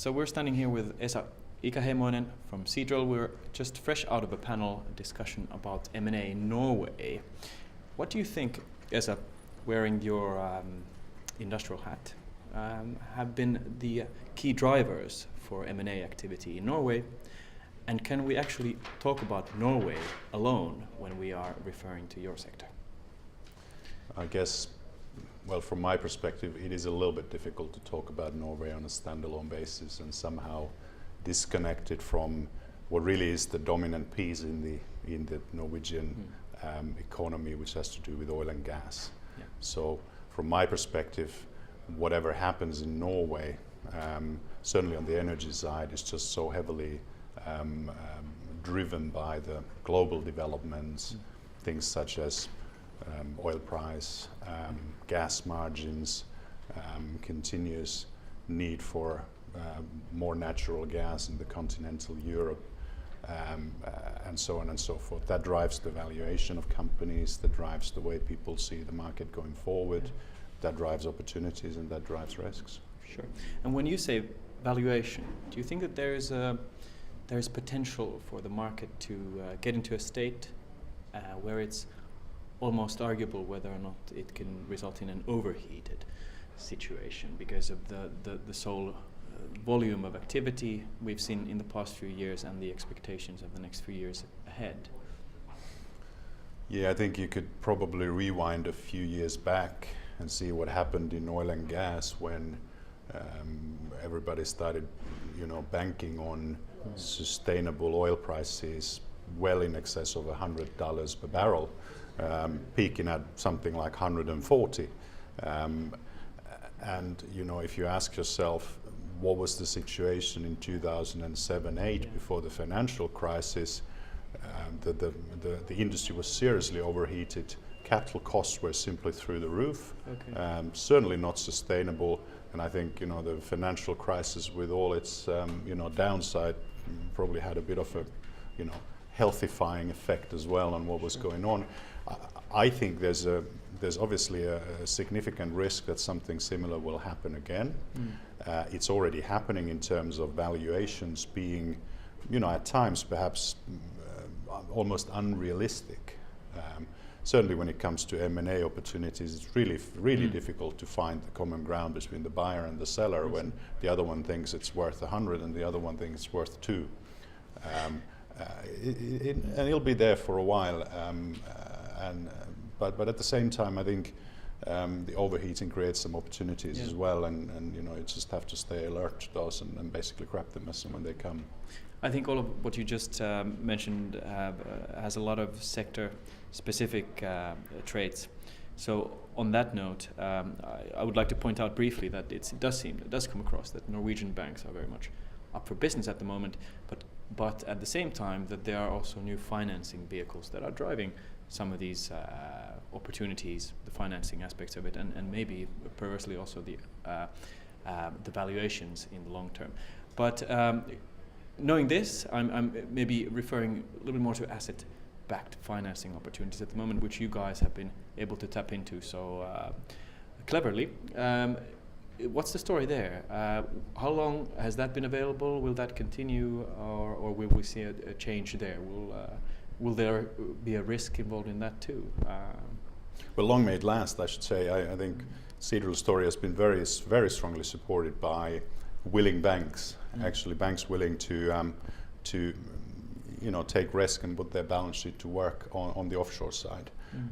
So we're standing here with Esa Ikäheimonen from Seadrill. We're just fresh out of a panel discussion about M&A in Norway. What do you think, Esa, wearing your industrial hat, have been the key drivers for M&A activity in Norway? And can we actually talk about Norway alone when we are referring to your sector? I guess, well, from my perspective, it is a little bit difficult to talk about Norway on a standalone basis and somehow disconnect it from what really is the dominant piece in the Norwegian economy, which has to do with oil and gas. Yeah. So, from my perspective, whatever happens in Norway, certainly on the energy side, is just so heavily driven by the global developments, things such as oil price, gas margins, continuous need for more natural gas in the continental Europe, and so on and so forth. That drives the valuation of companies, that drives the way people see the market going forward, that drives opportunities and that drives risks. Sure. And when you say valuation, do you think that there is potential for the market to get into a state where it's almost arguable whether or not it can result in an overheated situation because of the sole volume of activity we've seen in the past few years and the expectations of the next few years ahead? Yeah, I think you could probably rewind a few years back and see what happened in oil and gas when everybody started, banking on sustainable oil prices well in excess of $100 per barrel, peaking at something like 140. And if you ask yourself, what was the situation in 2007-8 before the financial crisis? The industry was seriously overheated. Capital costs were simply through the roof. Okay. Certainly not sustainable. And I think the financial crisis, with all its downside, probably had a bit of a healthifying effect as well on what was going on. I think there's obviously a significant risk that something similar will happen again. It's already happening in terms of valuations being, at times perhaps almost unrealistic. Certainly when it comes to M&A opportunities, it's really difficult to find the common ground between the buyer and the seller when the other one thinks it's worth 100 and the other one thinks it's worth 2. And it'll be there for a while. But at the same time, I think the overheating creates some opportunities as well, and you just have to stay alert to those and basically grab them as and when they come. I think all of what you just mentioned has a lot of sector-specific traits. So on that note, I would like to point out briefly that it does come across that Norwegian banks are very much up for business at the moment, but at the same time that there are also new financing vehicles that are driving some of these opportunities, the financing aspects of it, and maybe perversely also the valuations in the long term. But knowing this, I'm maybe referring a little bit more to asset-backed financing opportunities at the moment, which you guys have been able to tap into so cleverly. What's the story there? How long has that been available? Will that continue, or will we see a change there? Will there be a risk involved in that too? Well, long may it last, I should say. I think Seadrill's story has been very, very strongly supported by willing banks. Actually, banks willing to take risk and put their balance sheet to work on the offshore side.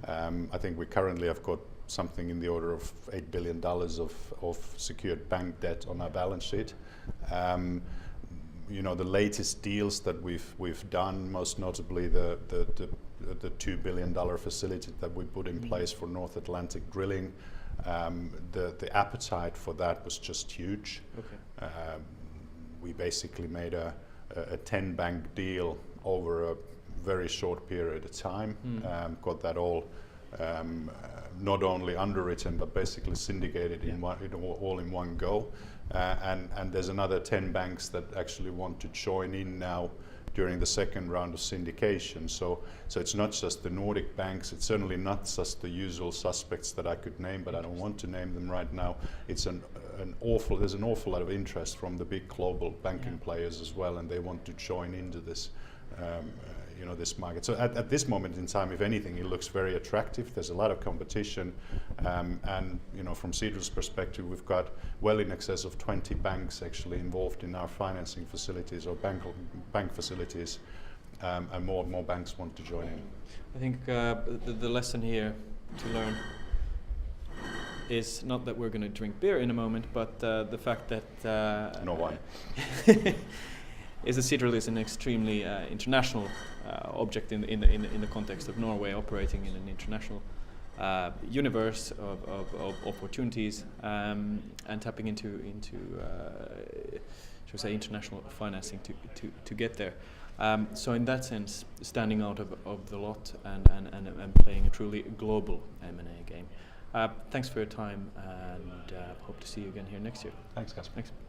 I think we currently have got something in the order of $8 billion of secured bank debt on our balance sheet. The latest deals that we've done, most notably the $2 billion facility that we put in place for North Atlantic drilling, the appetite for that was just huge. Okay. We basically made a 10-bank deal over a very short period of time, got that all not only underwritten but basically syndicated all in one go. And there's another 10 banks that actually want to join in now during the second round of syndication. So it's not just the Nordic banks, it's certainly not just the usual suspects that I could name, but I don't want to name them right now. It's a there's an awful lot of interest from the big global banking players as well, and they want to join into this this market. So at this moment in time, if anything, it looks very attractive. There's a lot of competition, and from Seadrill's perspective, we've got well in excess of 20 banks actually involved in our financing facilities or bank facilities, and more and more banks want to join in. I think the lesson here to learn is not that we're going to drink beer in a moment, but the fact that No wine. is that Seadrill is an extremely international object in the context of Norway, operating in an international universe of opportunities, and tapping into shall we say, international financing to get there. So in that sense, standing out of the lot and playing a truly global M&A game. Thanks for your time, and hope to see you again here next year. Thanks, Kasper. Thanks.